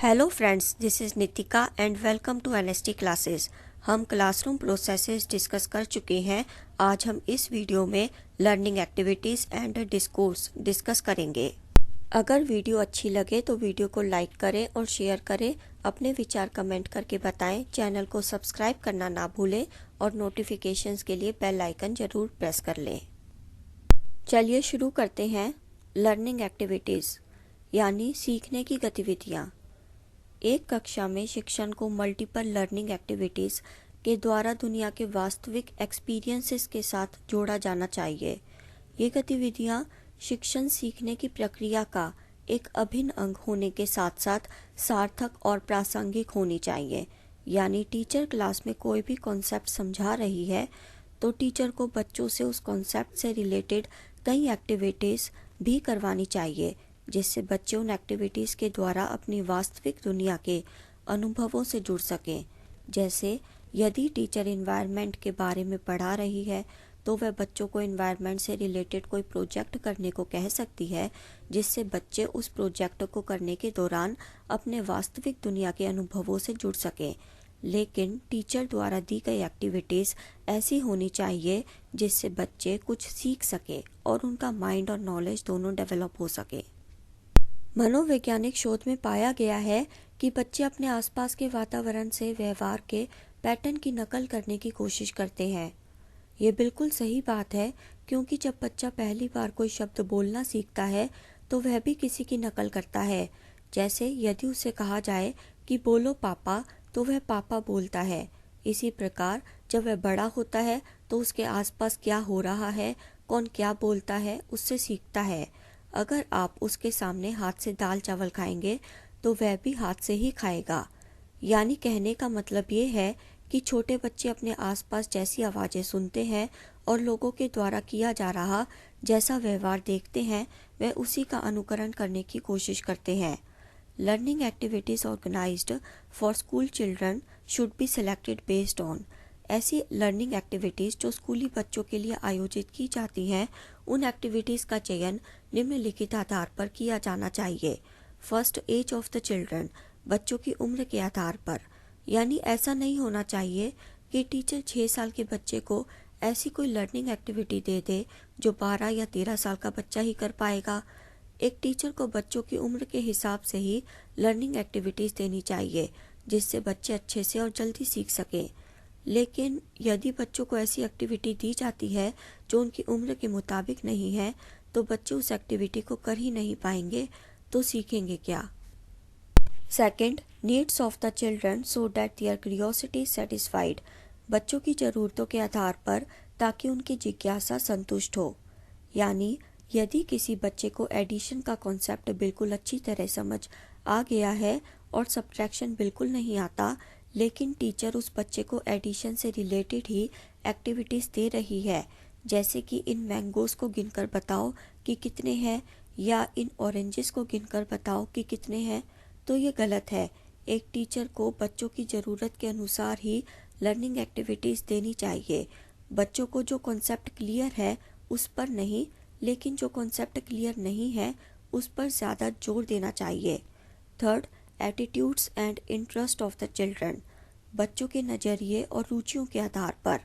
Hello friends, this is Nitika and welcome to NST classes. हम classroom processes discuss कर चुके हैं। आज हम इस वीडियो में learning activities and discourse discuss करेंगे। अगर वीडियो अच्छी लगे तो वीडियो को लाइक करें और शेयर करें। अपने विचार कमेंट करके बताएं। चैनल को सब्सक्राइब करना ना भूलें और नोटिफिकेशंस के लिए बेल आइकन ज़रूर प्रेस कर लें। चलिए शुरू करते हैं। लर्निंग एक्टिविटीज़ यानी सीखने की गतिविधियाँ। एक कक्षा में शिक्षण को मल्टीपल लर्निंग एक्टिविटीज़ के द्वारा दुनिया के वास्तविक एक्सपीरियंसेस के साथ जोड़ा जाना चाहिए। ये गतिविधियाँ शिक्षण सीखने की प्रक्रिया का एक अभिन्न अंग होने के साथ साथ सार्थक और प्रासंगिक होनी चाहिए। यानी टीचर क्लास में कोई भी कॉन्सेप्ट समझा रही है तो टीचर को बच्चों से उस कॉन्सेप्ट से रिलेटेड कई एक्टिविटीज़ भी करवानी चाहिए, जिससे बच्चे उन एक्टिविटीज़ के द्वारा अपनी वास्तविक दुनिया के अनुभवों से जुड़ सकें। जैसे यदि टीचर इन्वायरमेंट के बारे में पढ़ा रही है तो वह बच्चों को इन्वायरमेंट से रिलेटेड कोई प्रोजेक्ट करने को कह सकती है, जिससे बच्चे उस प्रोजेक्ट को करने के दौरान अपने वास्तविक दुनिया के अनुभवों से जुड़ सकें। लेकिन टीचर द्वारा दी गई एक्टिविटीज़ ऐसी होनी चाहिए जिससे बच्चे कुछ सीख सके और उनका माइंड और नॉलेज दोनों डेवलप हो सके। मनोवैज्ञानिक शोध में पाया गया है कि बच्चे अपने आसपास के वातावरण से व्यवहार के पैटर्न की नकल करने की कोशिश करते हैं। ये बिल्कुल सही बात है, क्योंकि जब बच्चा पहली बार कोई शब्द बोलना सीखता है तो वह भी किसी की नकल करता है। जैसे यदि उसे कहा जाए कि बोलो पापा, तो वह पापा बोलता है। इसी प्रकार जब वह बड़ा होता है तो उसके आसपास क्या हो रहा है, कौन क्या बोलता है, उससे सीखता है। अगर आप उसके सामने हाथ से दाल चावल खाएंगे तो वह भी हाथ से ही खाएगा। यानी कहने का मतलब ये है कि छोटे बच्चे अपने आसपास जैसी आवाज़ें सुनते हैं और लोगों के द्वारा किया जा रहा जैसा व्यवहार देखते हैं, वह उसी का अनुकरण करने की कोशिश करते हैं। Learning activities organised for school children should be selected based on. ऐसी लर्निंग एक्टिविटीज़ जो स्कूली बच्चों के लिए आयोजित की जाती हैं, उन एक्टिविटीज़ का चयन निम्नलिखित आधार पर किया जाना चाहिए। First, age of the children, बच्चों की उम्र के आधार पर। यानी ऐसा नहीं होना चाहिए कि टीचर 6 साल के बच्चे को ऐसी कोई लर्निंग एक्टिविटी दे दे जो 12 या 13 साल का बच्चा ही कर पाएगा। एक टीचर को बच्चों की उम्र के हिसाब से ही लर्निंग एक्टिविटीज़ देनी चाहिए, जिससे बच्चे अच्छे से और जल्दी सीख सकें। लेकिन यदि बच्चों को ऐसी एक्टिविटी दी जाती है जो उनकी उम्र के मुताबिक नहीं है, तो बच्चे उस एक्टिविटी को कर ही नहीं पाएंगे, तो सीखेंगे क्या। Second, needs of the children so that their curiosity is satisfied, बच्चों की ज़रूरतों के आधार पर ताकि उनकी जिज्ञासा संतुष्ट हो। यानी यदि किसी बच्चे को एडिशन का कॉन्सेप्ट बिल्कुल अच्छी तरह समझ आ गया है और सब्ट्रैक्शन बिल्कुल नहीं आता, लेकिन टीचर उस बच्चे को एडिशन से रिलेटेड ही एक्टिविटीज़ दे रही है, जैसे कि इन मैंगोज़ को गिनकर बताओ कि कितने हैं, या इन ऑरेंजेस को गिनकर बताओ कि कितने हैं, तो ये गलत है। एक टीचर को बच्चों की ज़रूरत के अनुसार ही लर्निंग एक्टिविटीज़ देनी चाहिए। बच्चों को जो कॉन्सेप्ट क्लियर है उस पर नहीं, लेकिन जो कॉन्सेप्ट क्लियर नहीं है उस पर ज़्यादा जोर देना चाहिए। Third, attitudes and interest of the children, बच्चों के नज़रिए और रुचियों के आधार पर।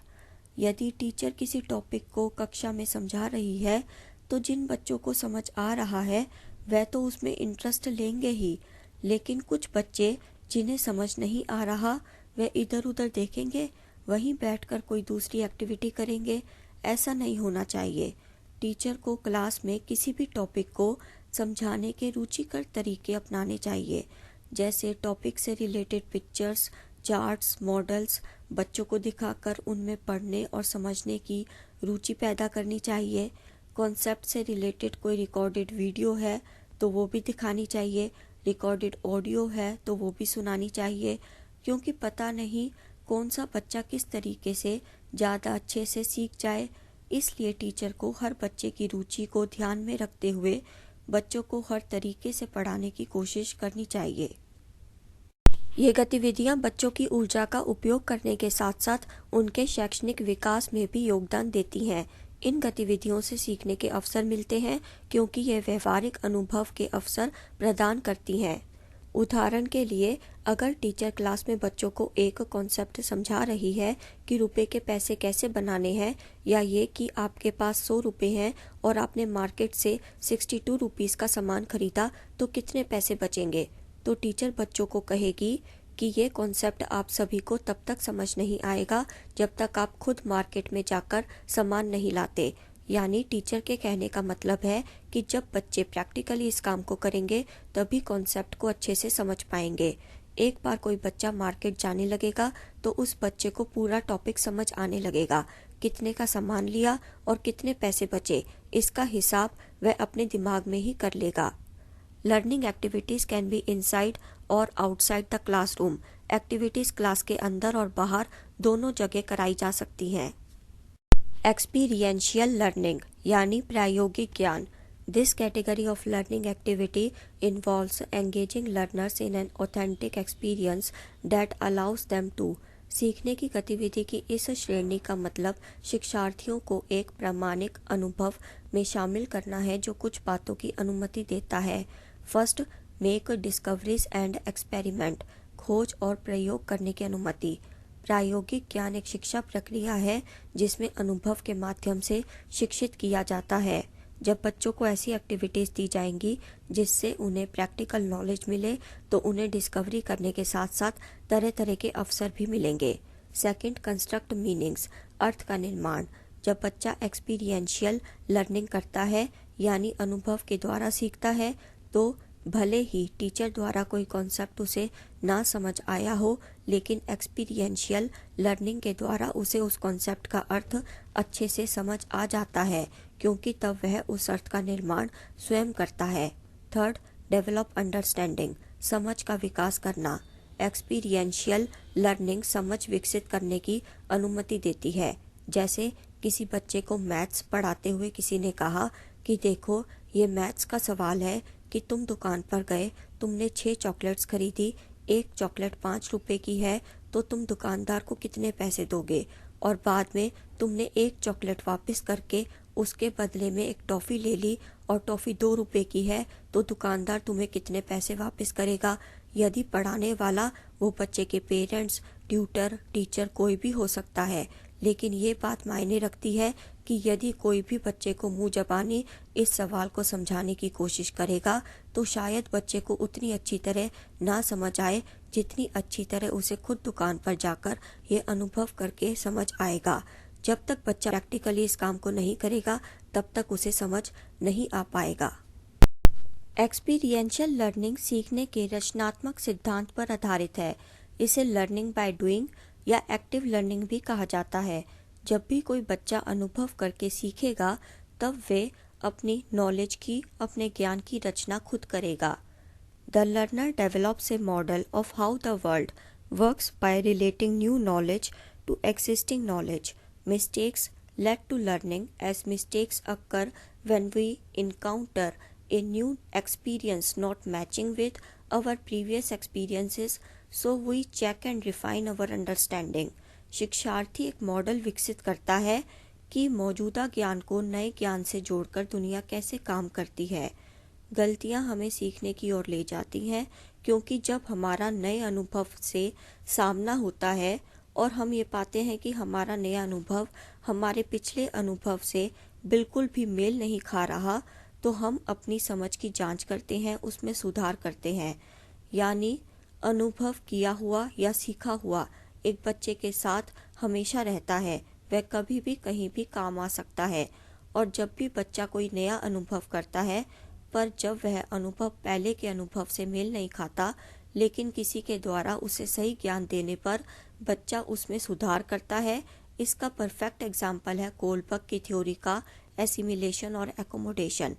यदि टीचर किसी टॉपिक को कक्षा में समझा रही है तो जिन बच्चों को समझ आ रहा है वह तो उसमें इंटरेस्ट लेंगे ही, लेकिन कुछ बच्चे जिन्हें समझ नहीं आ रहा वह इधर उधर देखेंगे, वहीं बैठकर कोई दूसरी एक्टिविटी करेंगे। ऐसा नहीं होना चाहिए। टीचर को क्लास में किसी भी टॉपिक को समझाने के रुचिकर तरीके अपनाने चाहिए, जैसे टॉपिक से रिलेटेड पिक्चर्स, चार्ट्स, मॉडल्स बच्चों को दिखाकर उनमें पढ़ने और समझने की रुचि पैदा करनी चाहिए। कॉन्सेप्ट से रिलेटेड कोई रिकॉर्डेड वीडियो है तो वो भी दिखानी चाहिए, रिकॉर्डेड ऑडियो है तो वो भी सुनानी चाहिए, क्योंकि पता नहीं कौन सा बच्चा किस तरीके से ज़्यादा अच्छे से सीख जाए। इसलिए टीचर को हर बच्चे की रुचि को ध्यान में रखते हुए बच्चों को हर तरीके से पढ़ाने की कोशिश करनी चाहिए। ये गतिविधियां बच्चों की ऊर्जा का उपयोग करने के साथ साथ उनके शैक्षणिक विकास में भी योगदान देती हैं। इन गतिविधियों से सीखने के अवसर मिलते हैं क्योंकि ये व्यवहारिक अनुभव के अवसर प्रदान करती हैं। उदाहरण के लिए, अगर टीचर क्लास में बच्चों को एक कॉन्सेप्ट समझा रही है कि रुपए के पैसे कैसे बनाने हैं, या ये कि आपके पास 100 रुपए हैं और आपने मार्केट से 62 रुपीस का सामान खरीदा तो कितने पैसे बचेंगे, तो टीचर बच्चों को कहेगी कि ये कॉन्सेप्ट आप सभी को तब तक समझ नहीं आएगा जब तक आप खुद मार्केट में जाकर सामान नहीं लाते। यानी टीचर के कहने का मतलब है कि जब बच्चे प्रैक्टिकली इस काम को करेंगे तभी कॉन्सेप्ट को अच्छे से समझ पाएंगे। एक बार कोई बच्चा मार्केट जाने लगेगा तो उस बच्चे को पूरा टॉपिक समझ आने लगेगा। कितने का सामान लिया और कितने पैसे बचे, इसका हिसाब वह अपने दिमाग में ही कर लेगा। Learning activities can be inside और outside the classroom. Activities class के अंदर और बाहर दोनों जगह कराई जा सकती हैं। एक्सपीरियंशियल लर्निंग यानी प्रायोगिक ज्ञान। This category of learning activity involves engaging learners in an authentic experience that allows them to. सीखने की गतिविधि की इस श्रेणी का मतलब शिक्षार्थियों को एक प्रामाणिक अनुभव में शामिल करना है जो कुछ बातों की अनुमति देता है। First, make discoveries and experiment. खोज और प्रयोग करने की अनुमति। प्रायोगिक ज्ञान एक शिक्षा प्रक्रिया है जिसमें अनुभव के माध्यम से शिक्षित किया जाता है। जब बच्चों को ऐसी एक्टिविटीज दी जाएंगी जिससे उन्हें प्रैक्टिकल नॉलेज मिले तो उन्हें डिस्कवरी करने के साथ साथ तरह तरह के अवसर भी मिलेंगे। Second, construct meanings. अर्थ का निर्माण। जब बच्चा एक्सपीरियंशियल लर्निंग करता है यानी अनुभव के द्वारा सीखता है तो भले ही टीचर द्वारा कोई कॉन्सेप्ट उसे ना समझ आया हो, लेकिन एक्सपीरियंशियल लर्निंग के द्वारा उसे उस कॉन्सेप्ट का अर्थ अच्छे से समझ आ जाता है, क्योंकि तब वह उस अर्थ का निर्माण स्वयं करता है। Third, develop understanding. समझ का विकास करना। एक्सपीरियंशियल लर्निंग समझ विकसित करने की अनुमति देती है। जैसे किसी बच्चे को मैथ्स पढ़ाते हुए किसी ने कहा कि देखो, ये मैथ्स का सवाल है कि तुम दुकान पर गए, तुमने 6 चॉकलेट्स खरीदी, एक चॉकलेट 5 रुपए की है, तो तुम दुकानदार को कितने पैसे दोगे, और बाद में तुमने एक चॉकलेट वापस करके उसके बदले में एक टॉफ़ी ले ली और टॉफ़ी 2 रुपए की है, तो दुकानदार तुम्हें कितने पैसे वापस करेगा। यदि पढ़ाने वाला वो बच्चे के पेरेंट्स, ट्यूटर, टीचर कोई भी हो सकता है, लेकिन ये बात मायने रखती है कि यदि कोई भी बच्चे को मुंह जबानी इस सवाल को समझाने की कोशिश करेगा तो शायद बच्चे को उतनी अच्छी तरह ना समझ आए जितनी अच्छी तरह उसे खुद दुकान पर जाकर ये अनुभव करके समझ आएगा। जब तक बच्चा प्रैक्टिकली इस काम को नहीं करेगा तब तक उसे समझ नहीं आ पाएगा। एक्सपीरियंशियल लर्निंग सीखने के रचनात्मक सिद्धांत पर आधारित है। इसे लर्निंग बाय डूइंग या एक्टिव लर्निंग भी कहा जाता है। जब भी कोई बच्चा अनुभव करके सीखेगा तब वे अपनी नॉलेज की, अपने ज्ञान की रचना खुद करेगा। The learner develops a model of how the world works by relating new knowledge to existing knowledge. Mistakes led to learning as mistakes occur when we encounter a new experience not matching with our previous experiences, so we check and refine our understanding. शिक्षार्थी एक model विकसित करता है कि मौजूदा ज्ञान को नए ज्ञान से जोड़कर दुनिया कैसे काम करती है। गलतियां हमें सीखने की ओर ले जाती हैं, क्योंकि जब हमारा नए अनुभव से सामना होता है और हम ये पाते हैं कि हमारा नया अनुभव हमारे पिछले अनुभव से बिल्कुल भी मेल नहीं खा रहा, तो हम अपनी समझ की जांच करते हैं, उसमें सुधार करते हैं। यानी अनुभव किया हुआ या सीखा हुआ एक बच्चे के साथ हमेशा रहता है, वह कभी भी कहीं भी काम आ सकता है। और जब भी बच्चा कोई नया अनुभव करता है, पर जब वह अनुभव पहले के अनुभव से मेल नहीं खाता, लेकिन किसी के द्वारा उसे सही ज्ञान देने पर बच्चा उसमें सुधार करता है, इसका परफेक्ट एग्जाम्पल है कोलबर्ग की थ्योरी का एसिमिलेशन और एकोमोडेशन।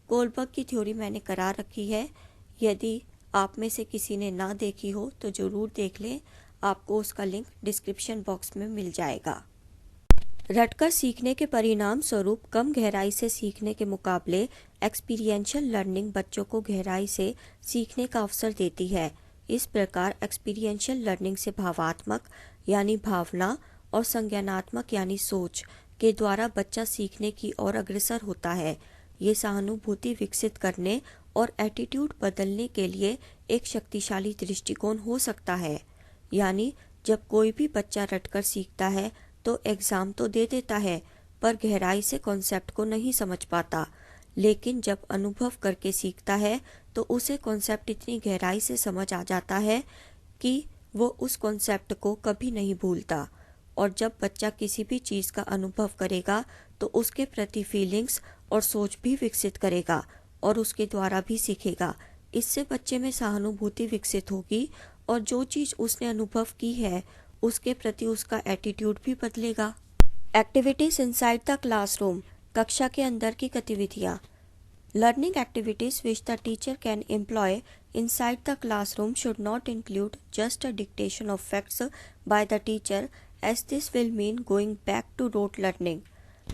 कोलबर्ग की थ्योरी मैंने करा रखी है, यदि आप में से किसी ने ना देखी हो तो ज़रूर देख लें, आपको उसका लिंक डिस्क्रिप्शन बॉक्स में मिल जाएगा। रटकर सीखने के परिणाम स्वरूप कम गहराई से सीखने के मुकाबले एक्सपीरियंशियल लर्निंग बच्चों को गहराई से सीखने का अवसर देती है। इस प्रकार एक्सपीरियंशियल लर्निंग से भावात्मक यानी भावना और संज्ञानात्मक यानी सोच के द्वारा बच्चा सीखने की ओर अग्रसर होता है। ये सहानुभूति विकसित करने और एटीट्यूड बदलने के लिए एक शक्तिशाली दृष्टिकोण हो सकता है। यानी जब कोई भी बच्चा रटकर सीखता है तो एग्जाम तो दे देता है पर गहराई से कॉन्सेप्ट को नहीं समझ पाता, लेकिन जब अनुभव करके सीखता है तो उसे कॉन्सेप्ट इतनी गहराई से समझ आ जाता है कि वो उस कॉन्सेप्ट को कभी नहीं भूलता। और जब बच्चा किसी भी चीज़ का अनुभव करेगा तो उसके प्रति फीलिंग्स और सोच भी विकसित करेगा और उसके द्वारा भी सीखेगा। इससे बच्चे में सहानुभूति विकसित होगी और जो चीज़ उसने अनुभव की है उसके प्रति उसका एटीट्यूड भी बदलेगा। एक्टिविटीज इनसाइड द क्लासरूम, कक्षा के अंदर की गतिविधियाँ। Learning activities which the teacher can employ inside the classroom should not include just a dictation of facts by the teacher, as this will mean going back to rote learning.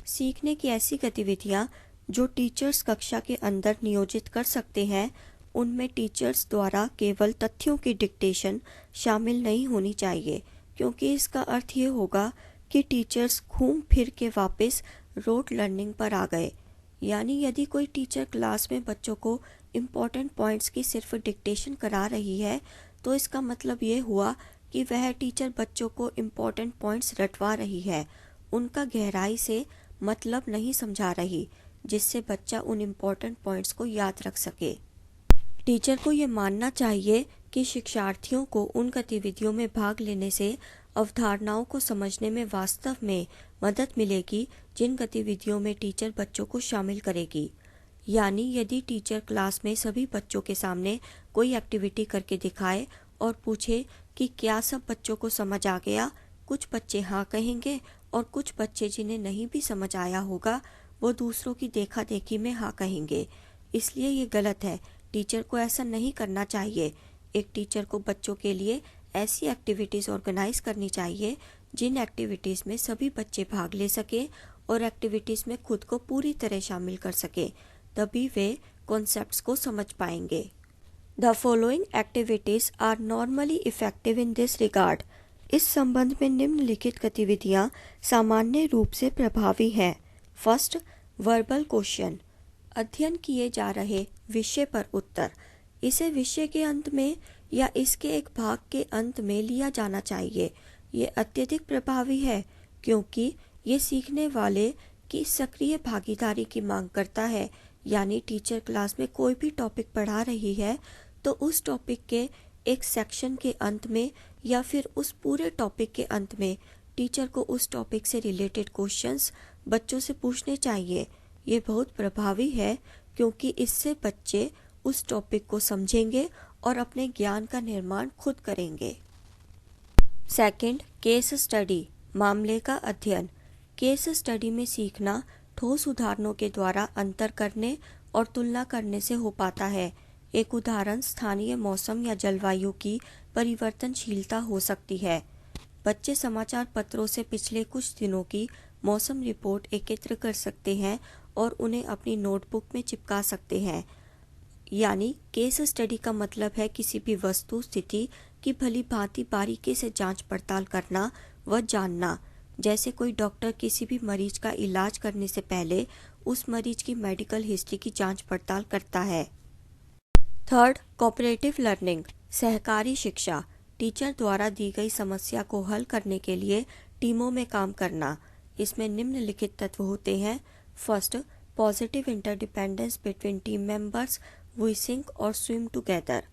सीखने की ऐसी गतिविधियाँ जो टीचर्स कक्षा के अंदर नियोजित कर सकते हैं, उनमें टीचर्स द्वारा केवल तथ्यों की डिक्टेशन शामिल नहीं होनी चाहिए, क्योंकि इसका अर्थ ये होगा कि टीचर्स घूम फिर के वापस रोट लर्निंग पर आ गए। यानी यदि कोई टीचर क्लास में बच्चों को इम्पॉर्टेंट पॉइंट्स की सिर्फ डिक्टेशन करा रही है तो इसका मतलब ये हुआ कि वह टीचर बच्चों को इम्पॉर्टेंट पॉइंट्स रटवा रही है, उनका गहराई से मतलब नहीं समझा रही, जिससे बच्चा उन इम्पॉर्टेंट पॉइंट्स को याद रख सके। टीचर को ये मानना चाहिए कि शिक्षार्थियों को उन गतिविधियों में भाग लेने से अवधारणाओं को समझने में वास्तव में मदद मिलेगी जिन गतिविधियों में टीचर बच्चों को शामिल करेगी। यानी यदि टीचर क्लास में सभी बच्चों के सामने कोई एक्टिविटी करके दिखाए और पूछे कि क्या सब बच्चों को समझ आ गया, कुछ बच्चे हाँ कहेंगे और कुछ बच्चे जिन्हें नहीं भी समझ आया होगा वो दूसरों की देखा देखी में हाँ कहेंगे। इसलिए ये गलत है, टीचर को ऐसा नहीं करना चाहिए। एक टीचर को बच्चों के लिए ऐसी एक्टिविटीज़ ऑर्गेनाइज करनी चाहिए जिन एक्टिविटीज़ में सभी बच्चे भाग ले सके और एक्टिविटीज़ में खुद को पूरी तरह शामिल कर सके, तभी वे कॉन्सेप्ट्स को समझ पाएंगे। The following activities are normally effective in this regard. इस संबंध में निम्नलिखित गतिविधियाँ सामान्य रूप से प्रभावी हैं। फर्स्ट, वर्बल क्वेश्चन, अध्ययन किए जा रहे विषय पर उत्तर। इसे विषय के अंत में या इसके एक भाग के अंत में लिया जाना चाहिए। ये अत्यधिक प्रभावी है क्योंकि ये सीखने वाले की सक्रिय भागीदारी की मांग करता है। यानी टीचर क्लास में कोई भी टॉपिक पढ़ा रही है तो उस टॉपिक के एक सेक्शन के अंत में या फिर उस पूरे टॉपिक के अंत में टीचर को उस टॉपिक से रिलेटेड क्वेश्चंस बच्चों से पूछने चाहिए। ये बहुत प्रभावी है क्योंकि इससे बच्चे उस टॉपिक को समझेंगे और अपने ज्ञान का निर्माण खुद करेंगे। सेकंड, केस स्टडी, मामले का अध्ययन। केस स्टडी में सीखना ठोस उदाहरणों के द्वारा अंतर करने और तुलना करने से हो पाता है। एक उदाहरण स्थानीय मौसम या जलवायु की परिवर्तनशीलता हो सकती है। बच्चे समाचार पत्रों से पिछले कुछ दिनों की मौसम रिपोर्ट एकत्र कर सकते हैं और उन्हें अपनी नोटबुक में चिपका सकते हैं। यानी केस स्टडी का मतलब है किसी भी वस्तु स्थिति की भली भांति बारीकी से जांच पड़ताल करना व जानना। जैसे कोई डॉक्टर किसी भी मरीज का इलाज करने से पहले उस मरीज की मेडिकल हिस्ट्री की जांच पड़ताल करता है। थर्ड, कोऑपरेटिव लर्निंग, सहकारी शिक्षा। टीचर द्वारा दी गई समस्या को हल करने के लिए टीमों में काम करना। इसमें निम्नलिखित तत्व होते हैं। First, positive interdependence between team members, we sink or swim together.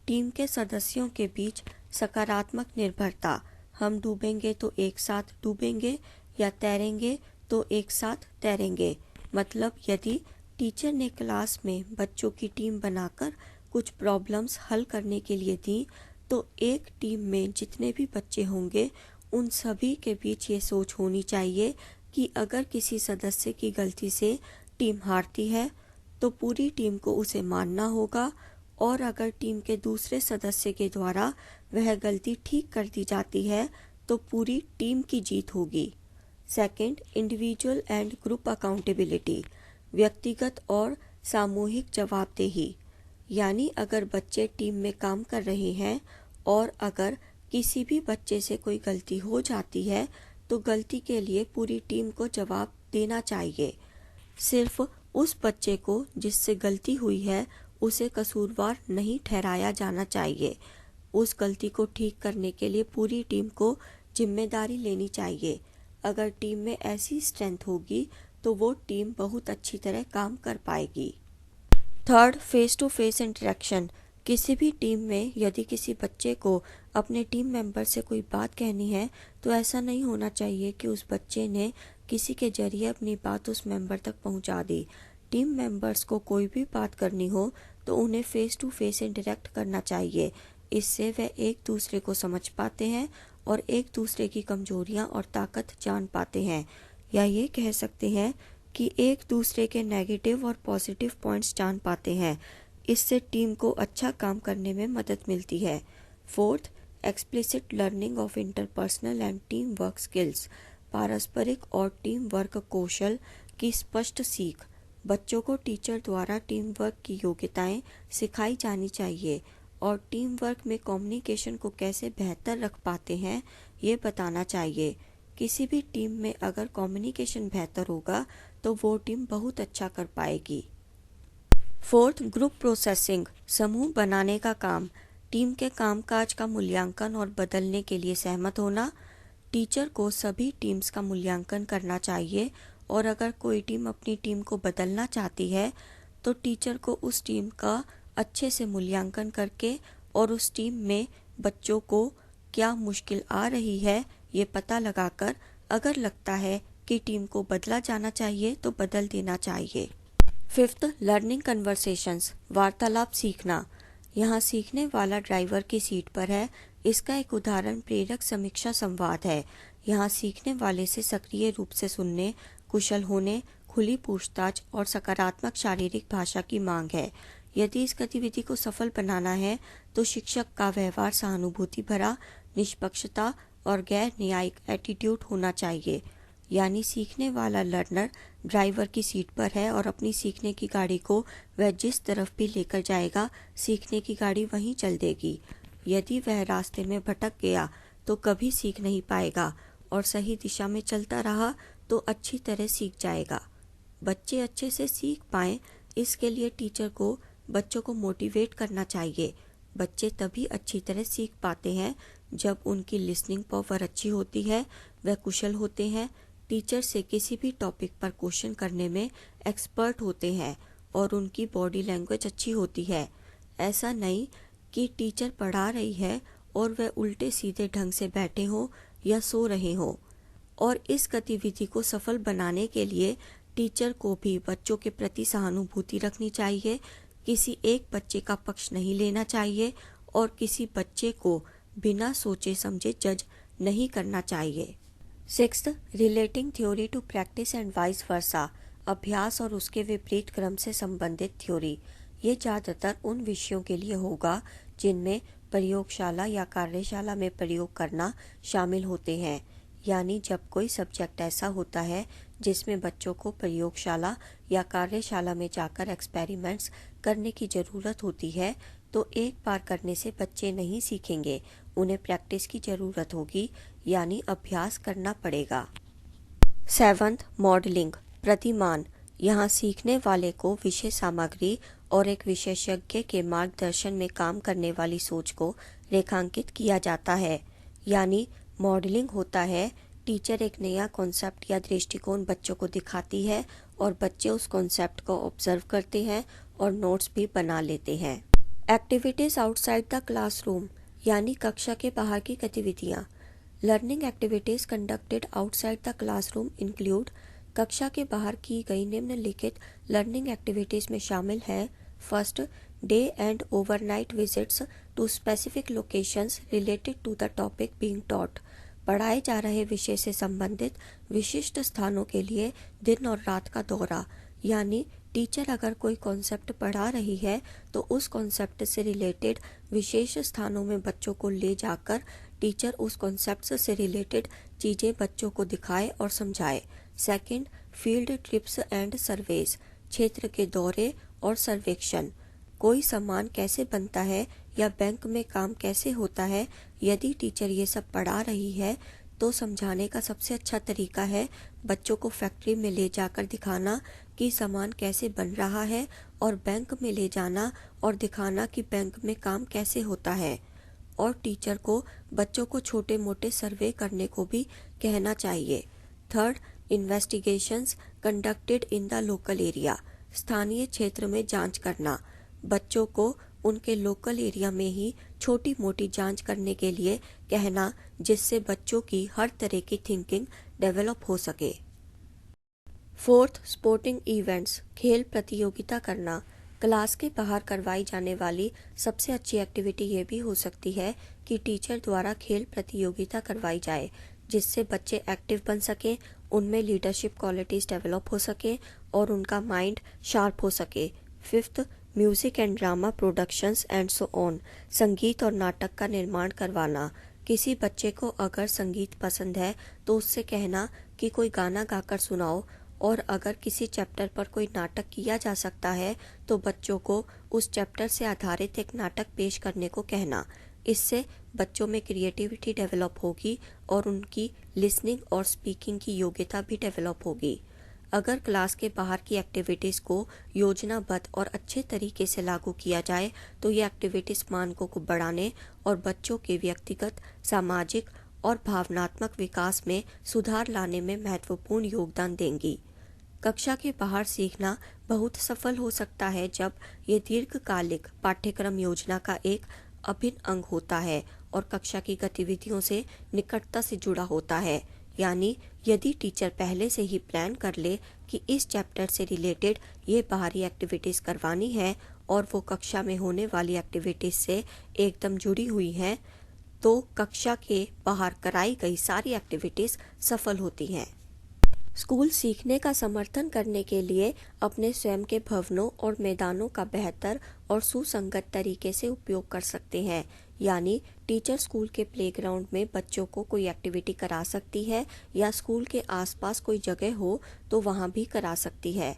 Team के सदस्यों के बीच सकारात्मक निर्भरता। हम डूबेंगे तो एक साथ डूबेंगे या तैरेंगे तो एक साथ तैरेंगे। मतलब यदि टीचर ने क्लास में बच्चों की टीम बनाकर कुछ प्रॉब्लम्स हल करने के लिए दी तो एक टीम में जितने भी बच्चे होंगे उन सभी के बीच ये सोच होनी चाहिए कि अगर किसी सदस्य की गलती से टीम हारती है तो पूरी टीम को उसे मानना होगा और अगर टीम के दूसरे सदस्य के द्वारा वह गलती ठीक कर दी जाती है तो पूरी टीम की जीत होगी। Second, individual and group accountability, व्यक्तिगत और सामूहिक जवाबदेही। यानी अगर बच्चे टीम में काम कर रहे हैं और अगर किसी भी बच्चे से कोई गलती हो जाती है तो गलती के लिए पूरी टीम को जवाब देना चाहिए। सिर्फ उस बच्चे को जिससे गलती हुई है उसे कसूरवार नहीं ठहराया जाना चाहिए। उस गलती को ठीक करने के लिए पूरी टीम को जिम्मेदारी लेनी चाहिए। अगर टीम में ऐसी स्ट्रेंथ होगी तो वो टीम बहुत अच्छी तरह काम कर पाएगी। Third, face to face interaction. किसी भी टीम में यदि किसी बच्चे को अपने टीम मेंबर से कोई बात कहनी है तो ऐसा नहीं होना चाहिए कि उस बच्चे ने किसी के जरिए अपनी बात उस मेंबर तक पहुंचा दी। टीम मेंबर्स को कोई भी बात करनी हो तो उन्हें फेस टू फेस इंटरेक्ट करना चाहिए। इससे वे एक दूसरे को समझ पाते हैं और एक दूसरे की कमजोरियां और ताकत जान पाते हैं, या ये कह सकते हैं कि एक दूसरे के नेगेटिव और पॉजिटिव पॉइंट्स जान पाते हैं। इससे टीम को अच्छा काम करने में मदद मिलती है। Fourth, explicit learning of interpersonal and team work skills. पारस्परिक और टीम वर्क कौशल की स्पष्ट सीख। बच्चों को टीचर द्वारा टीम वर्क की योग्यताएं सिखाई जानी चाहिए और टीम वर्क में कम्युनिकेशन को कैसे बेहतर रख पाते हैं ये बताना चाहिए। किसी भी टीम में अगर कम्युनिकेशन बेहतर होगा तो वो टीम बहुत अच्छा कर पाएगी। Fourth, group processing. समूह बनाने का काम। टीम के कामकाज का मूल्यांकन और बदलने के लिए सहमत होना। टीचर को सभी टीम्स का मूल्यांकन करना चाहिए और अगर कोई टीम अपनी टीम को बदलना चाहती है तो टीचर को उस टीम का अच्छे से मूल्यांकन करके और उस टीम में बच्चों को क्या मुश्किल आ रही है ये पता लगाकर अगर लगता है कि टीम को बदला जाना चाहिए तो बदल देना चाहिए। Fifth, learning conversations. वार्तालाप सीखना। यहाँ सीखने वाला ड्राइवर की सीट पर है। इसका एक उदाहरण प्रेरक समीक्षा संवाद है। यहाँ सीखने वाले से सक्रिय रूप से सुनने, कुशल होने, खुली पूछताछ और सकारात्मक शारीरिक भाषा की मांग है। यदि इस गतिविधि को सफल बनाना है तो शिक्षक का व्यवहार सहानुभूति भरा, निष्पक्षता और गैर न्यायिक एटीट्यूड होना चाहिए। यानी सीखने वाला लर्नर ड्राइवर की सीट पर है और अपनी सीखने की गाड़ी को वह जिस तरफ भी लेकर जाएगा सीखने की गाड़ी वहीं चल देगी। यदि वह रास्ते में भटक गया तो कभी सीख नहीं पाएगा और सही दिशा में चलता रहा तो अच्छी तरह सीख जाएगा। बच्चे अच्छे से सीख पाएं इसके लिए टीचर को बच्चों को मोटिवेट करना चाहिए। बच्चे तभी अच्छी तरह सीख पाते हैं जब उनकी लिसनिंग पावर अच्छी होती है, वह कुशल होते हैं, टीचर से किसी भी टॉपिक पर क्वेश्चन करने में एक्सपर्ट होते हैं और उनकी बॉडी लैंग्वेज अच्छी होती है। ऐसा नहीं कि टीचर पढ़ा रही है और वह उल्टे सीधे ढंग से बैठे हों या सो रहे हों। और इस गतिविधि को सफल बनाने के लिए टीचर को भी बच्चों के प्रति सहानुभूति रखनी चाहिए, किसी एक बच्चे का पक्ष नहीं लेना चाहिए और किसी बच्चे को बिना सोचे समझे जज नहीं करना चाहिए। Sixth, relating theory to practice and vice versa. अभ्यास और उसके विपरीत क्रम से संबंधित थ्योरी। ये ज़्यादातर उन विषयों के लिए होगा जिनमें प्रयोगशाला या कार्यशाला में प्रयोग करना शामिल होते हैं। यानी जब कोई सब्जेक्ट ऐसा होता है जिसमें बच्चों को प्रयोगशाला या कार्यशाला में जाकर एक्सपेरिमेंट्स करने की ज़रूरत होती है तो एक बार करने से बच्चे नहीं सीखेंगे, उन्हें प्रैक्टिस की ज़रूरत होगी, यानी अभ्यास करना पड़ेगा। सेवंथ, मॉडलिंग, प्रतिमान। यहाँ सीखने वाले को विषय सामग्री और एक विशेषज्ञ के मार्गदर्शन में काम करने वाली सोच को रेखांकित किया जाता है। यानी मॉडलिंग होता है टीचर एक नया कॉन्सेप्ट या दृष्टिकोण बच्चों को दिखाती है और बच्चे उस कॉन्सेप्ट को ऑब्जर्व करते हैं और नोट्स भी बना लेते हैं। एक्टिविटीज आउटसाइड द क्लासरूम, यानी कक्षा के बाहर की गतिविधियाँ। Learning activities conducted outside the classroom include. कक्षा के बाहर की गई निम्नलिखित लर्निंग एक्टिविटीज में शामिल है। First, day and overnight visits to specific locations related to the topic being taught. पढ़ाए जा रहे विषय से संबंधित विशिष्ट स्थानों के लिए दिन और रात का दौरा। यानी टीचर अगर कोई कॉन्सेप्ट पढ़ा रही है तो उस कॉन्सेप्ट से रिलेटेड विशेष स्थानों में बच्चों को ले जाकर टीचर उस कॉन्सेप्ट से रिलेटेड चीज़ें बच्चों को दिखाए और समझाए। Second, field trips and surveys, क्षेत्र के दौरे और सर्वेक्षण। कोई सामान कैसे बनता है या बैंक में काम कैसे होता है, यदि टीचर ये सब पढ़ा रही है तो समझाने का सबसे अच्छा तरीका है बच्चों को फैक्ट्री में ले जाकर दिखाना कि सामान कैसे बन रहा है और बैंक में ले जाना और दिखाना कि बैंक में काम कैसे होता है। और टीचर को बच्चों को छोटे मोटे सर्वे करने को भी कहना चाहिए। Third, investigations conducted in the local area. स्थानीय क्षेत्र में जांच करना। बच्चों को उनके लोकल एरिया में ही छोटी मोटी जांच करने के लिए कहना, जिससे बच्चों की हर तरह की थिंकिंग डेवलप हो सके। फोर्थ, स्पोर्टिंग इवेंट्स, खेल प्रतियोगिता करना। क्लास के बाहर करवाई जाने वाली सबसे अच्छी एक्टिविटी ये भी हो सकती है कि टीचर द्वारा खेल प्रतियोगिता करवाई जाए, जिससे बच्चे एक्टिव बन सकें, उनमें लीडरशिप क्वालिटीज डेवलप हो सके और उनका माइंड शार्प हो सके। Fifth, music and drama productions and so on, संगीत और नाटक का निर्माण करवाना। किसी बच्चे को अगर संगीत पसंद है तो उससे कहना कि कोई गाना गाकर सुनाओ, और अगर किसी चैप्टर पर कोई नाटक किया जा सकता है तो बच्चों को उस चैप्टर से आधारित एक नाटक पेश करने को कहना। इससे बच्चों में क्रिएटिविटी डेवलप होगी और उनकी लिसनिंग और स्पीकिंग की योग्यता भी डेवलप होगी। अगर क्लास के बाहर की एक्टिविटीज़ को योजनाबद्ध और अच्छे तरीके से लागू किया जाए तो ये एक्टिविटीज़ मानकों को बढ़ाने और बच्चों के व्यक्तिगत, सामाजिक और भावनात्मक विकास में सुधार लाने में महत्वपूर्ण योगदान देंगी। कक्षा के बाहर सीखना बहुत सफल हो सकता है जब ये दीर्घकालिक पाठ्यक्रम योजना का एक अभिन्न अंग होता है और कक्षा की गतिविधियों से निकटता से जुड़ा होता है। यानी यदि टीचर पहले से ही प्लान कर ले कि इस चैप्टर से रिलेटेड ये बाहरी एक्टिविटीज़ करवानी है और वो कक्षा में होने वाली एक्टिविटीज़ से एकदम जुड़ी हुई हैं, तो कक्षा के बाहर कराई गई सारी एक्टिविटीज़ सफल होती हैं। स्कूल सीखने का समर्थन करने के लिए अपने स्वयं के भवनों और मैदानों का बेहतर और सुसंगत तरीके से उपयोग कर सकते हैं। यानी टीचर स्कूल के प्लेग्राउंड में बच्चों को कोई एक्टिविटी करा सकती है या स्कूल के आसपास कोई जगह हो तो वहाँ भी करा सकती है।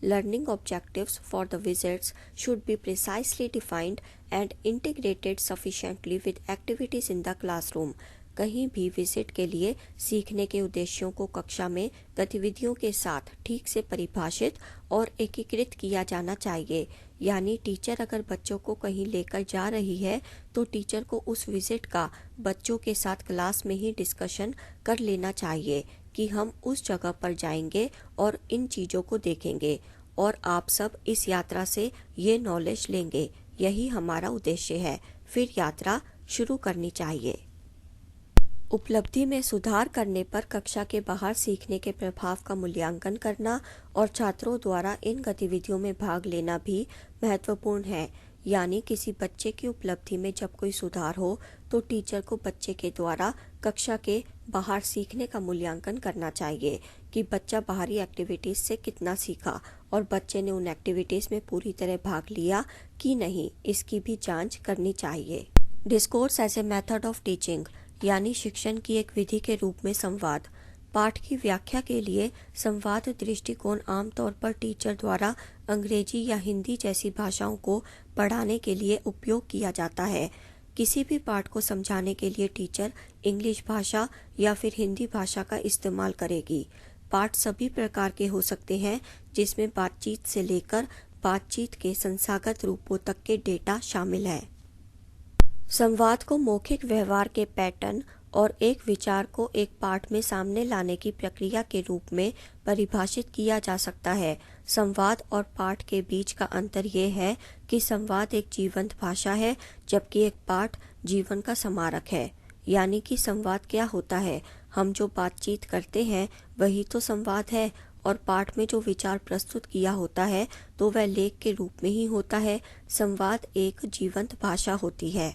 Learning objectives for the visits should be precisely defined and integrated sufficiently with activities in the classroom. कहीं भी विजिट के लिए सीखने के उद्देश्यों को कक्षा में गतिविधियों के साथ ठीक से परिभाषित और एकीकृत किया जाना चाहिए। यानी टीचर अगर बच्चों को कहीं लेकर जा रही है तो टीचर को उस विजिट का बच्चों के साथ क्लास में ही डिस्कशन कर लेना चाहिए कि हम उस जगह पर जाएंगे और इन चीज़ों को देखेंगे और आप सब इस यात्रा से ये नॉलेज लेंगे, यही हमारा उद्देश्य है। फिर यात्रा शुरू करनी चाहिए। उपलब्धि में सुधार करने पर कक्षा के बाहर सीखने के प्रभाव का मूल्यांकन करना और छात्रों द्वारा इन गतिविधियों में भाग लेना भी महत्वपूर्ण है। यानी किसी बच्चे की उपलब्धि में जब कोई सुधार हो तो टीचर को बच्चे के द्वारा कक्षा के बाहर सीखने का मूल्यांकन करना चाहिए कि बच्चा बाहरी एक्टिविटीज़ से कितना सीखा और बच्चे ने उन एक्टिविटीज़ में पूरी तरह भाग लिया कि नहीं, इसकी भी जांच करनी चाहिए। Discourse as a method of teaching, यानी शिक्षण की एक विधि के रूप में संवाद। पाठ की व्याख्या के लिए संवाद दृष्टिकोण आमतौर पर टीचर द्वारा अंग्रेजी या हिंदी जैसी भाषाओं को पढ़ाने के लिए उपयोग किया जाता है। किसी भी पाठ को समझाने के लिए टीचर इंग्लिश भाषा या फिर हिंदी भाषा का इस्तेमाल करेगी। पाठ सभी प्रकार के हो सकते हैं जिसमें बातचीत से लेकर बातचीत के संस्थागत रूपों तक के डेटा शामिल है। संवाद को मौखिक व्यवहार के पैटर्न और एक विचार को एक पाठ में सामने लाने की प्रक्रिया के रूप में परिभाषित किया जा सकता है। संवाद और पाठ के बीच का अंतर यह है कि संवाद एक जीवंत भाषा है जबकि एक पाठ जीवन का स्मारक है। यानी कि संवाद क्या होता है, हम जो बातचीत करते हैं वही तो संवाद है और पाठ में जो विचार प्रस्तुत किया होता है तो वह लेख के रूप में ही होता है। संवाद एक जीवंत भाषा होती है।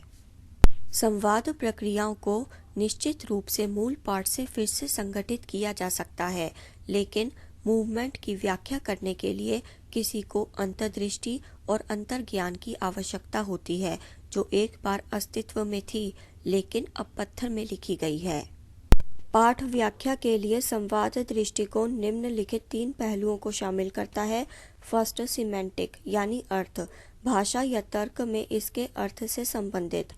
संवाद प्रक्रियाओं को निश्चित रूप से मूल पाठ से फिर से संगठित किया जा सकता है, लेकिन मूवमेंट की व्याख्या करने के लिए किसी को अंतर्दृष्टि और अंतर्ज्ञान की आवश्यकता होती है जो एक बार अस्तित्व में थी लेकिन अब पत्थर में लिखी गई है। पाठ व्याख्या के लिए संवाद दृष्टिकोण निम्नलिखित 3 पहलुओं को शामिल करता है। फर्स्ट, सिमेंटिक यानी अर्थ, भाषा या तर्क में इसके अर्थ से संबंधित।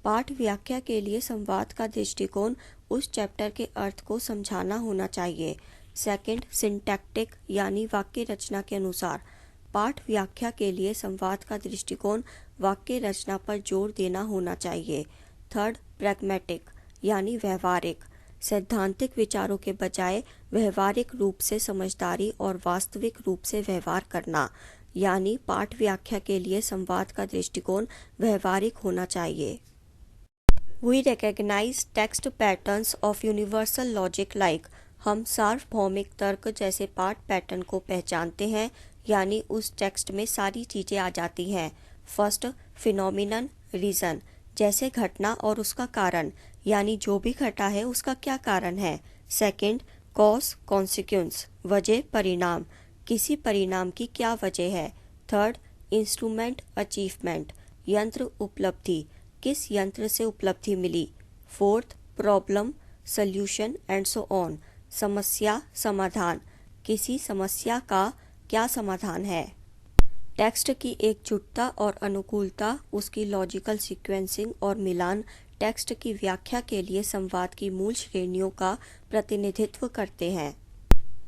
पाठ व्याख्या के लिए संवाद का दृष्टिकोण उस चैप्टर के अर्थ को समझाना होना चाहिए। सेकंड, सिंटैक्टिक यानी वाक्य रचना के अनुसार। पाठ व्याख्या के लिए संवाद का दृष्टिकोण वाक्य रचना पर जोर देना होना चाहिए। थर्ड, प्रैग्मेटिक यानी व्यवहारिक, सैद्धांतिक विचारों के बजाय व्यवहारिक रूप से समझदारी और वास्तविक रूप से व्यवहार करना, यानी पाठ व्याख्या के लिए संवाद का दृष्टिकोण व्यवहारिक होना चाहिए। We recognize text patterns of universal logic like, हम सार्वभौमिक तर्क जैसे पाठ पैटर्न को पहचानते हैं, यानी उस टेक्स्ट में सारी चीज़ें आ जाती हैं। फर्स्ट, फिनोमिनन, रीज़न, जैसे घटना और उसका कारण, यानी जो भी घटा है उसका क्या कारण है। सेकंड, कॉज, कॉन्सिक्वेंस, वजह, परिणाम, किसी परिणाम की क्या वजह है। थर्ड, इंस्ट्रूमेंट, अचीवमेंट, यंत्र, उपलब्धि, किस यंत्र से उपलब्धि मिली। Fourth, problem, solution and so on, समस्या, समाधान, किसी समस्या का क्या समाधान है। टेक्स्ट की एकजुटता और अनुकूलता, उसकी लॉजिकल सीक्वेंसिंग और मिलान टेक्स्ट की व्याख्या के लिए संवाद की मूल श्रेणियों का प्रतिनिधित्व करते हैं।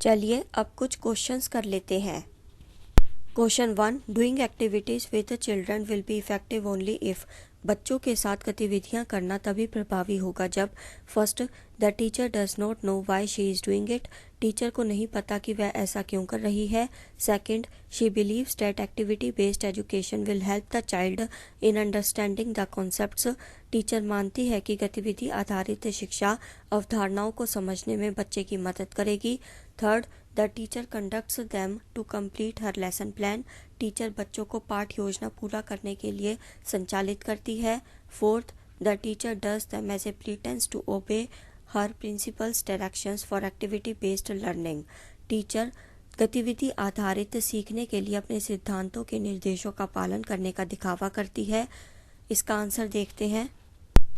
चलिए अब कुछ क्वेश्चंस कर लेते हैं। Question 1, doing activities with the children will be effective only if, बच्चों के साथ गतिविधियां करना तभी प्रभावी होगा जब। First, the teacher does not know why she is doing it, teacher को नहीं पता कि वह ऐसा क्यों कर रही है। Second, she believes that activity based education will help the child in understanding the concepts, teacher मानती है कि गतिविधि आधारित शिक्षा अवधारणाओं को समझने में बच्चे की मदद करेगी। Third, the teacher conducts them to complete her lesson plan, teacher बच्चों को पाठ योजना पूरा करने के लिए संचालित करती है। Fourth, the teacher does them as a pretence to obey her principal's directions for activity based learning, teacher गतिविधि आधारित सीखने के लिए अपने सिद्धांतों के निर्देशों का पालन करने का दिखावा करती है। इसका आंसर देखते हैं।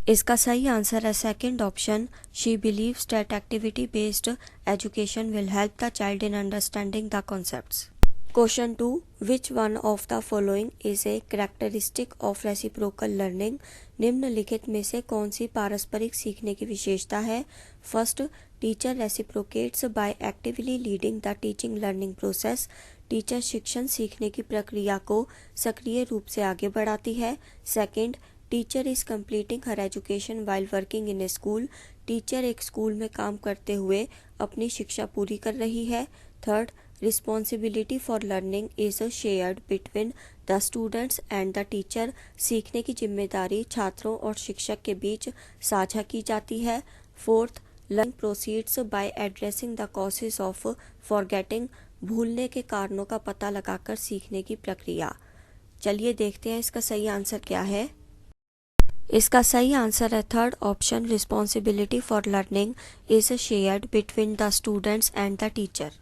इसका सही आंसर है second option, she believes that activity based education will help the child in understanding the concepts. Question 2, which one of the following is a characteristic of reciprocal learning, निम्नलिखित में से कौन सी पारस्परिक सीखने की विशेषता है। First, teacher reciprocates by actively leading the teaching learning process, teacher शिक्षण सीखने की प्रक्रिया को सक्रिय रूप से आगे बढ़ाती है। Second, teacher is completing her education while working in A school, teacher एक स्कूल में काम करते हुए अपनी शिक्षा पूरी कर रही है। Third, responsibility for learning is shared between the students and the teacher, सीखने की जिम्मेदारी छात्रों और शिक्षक के बीच साझा की जाती है। Fourth, learning proceeds by addressing the causes of forgetting, भूलने के कारणों का पता लगाकर सीखने की प्रक्रिया। चलिए देखते हैं इसका सही आंसर क्या है। इसका सही आंसर है third option, responsibility for learning is shared between the students and the teacher.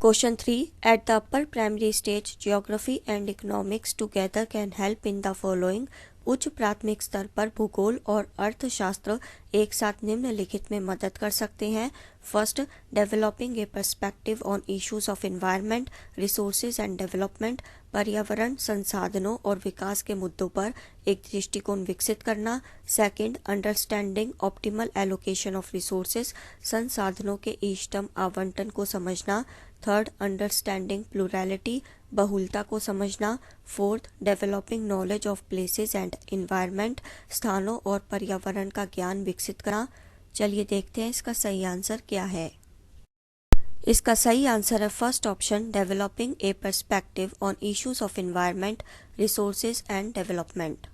Question 3, at the upper primary stage geography and economics together can help in the following, उच्च प्राथमिक स्तर पर भूगोल और अर्थशास्त्र एक साथ निम्नलिखित में मदद कर सकते हैं। First, developing a perspective on issues of environment, resources and development, पर्यावरण, संसाधनों और विकास के मुद्दों पर एक दृष्टिकोण विकसित करना। Second, understanding optimal allocation of resources, संसाधनों के इष्टतम आवंटन को समझना। थर्ड, अंडरस्टैंडिंग प्लूरैलिटी, बहुलता को समझना। Fourth, developing knowledge of places and environment, स्थानों और पर्यावरण का ज्ञान विकसित करना। चलिए देखते हैं इसका सही आंसर क्या है। इसका सही आंसर है first option, developing a perspective on issues of environment, resources and development.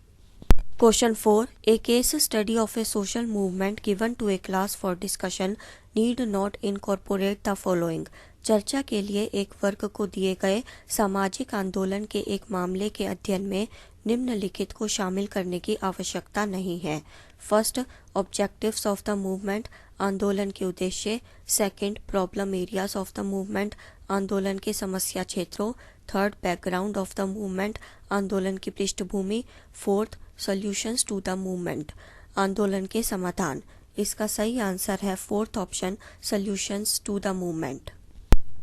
Question 4, a case study of a social movement given to a class for discussion need not incorporate the following, चर्चा के लिए एक वर्ग को दिए गए सामाजिक आंदोलन के एक मामले के अध्ययन में निम्नलिखित को शामिल करने की आवश्यकता नहीं है। First, objectives of the movement, आंदोलन के उद्देश्य। Second, problem areas of the movement, आंदोलन के समस्या क्षेत्रों। Third, background of the movement, आंदोलन की पृष्ठभूमि। Fourth, solutions to the movement, आंदोलन के समाधान। इसका सही आंसर है fourth option, solutions to the movement.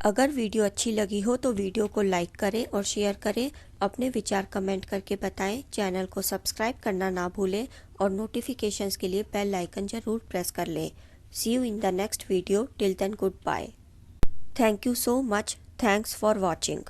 अगर वीडियो अच्छी लगी हो तो वीडियो को लाइक करें और शेयर करें, अपने विचार कमेंट करके बताएं, चैनल को सब्सक्राइब करना ना भूलें और नोटिफिकेशंस के लिए बेल आइकन जरूर प्रेस कर लें। See you in the next video, till then goodbye. Thank you so much. Thanks for watching.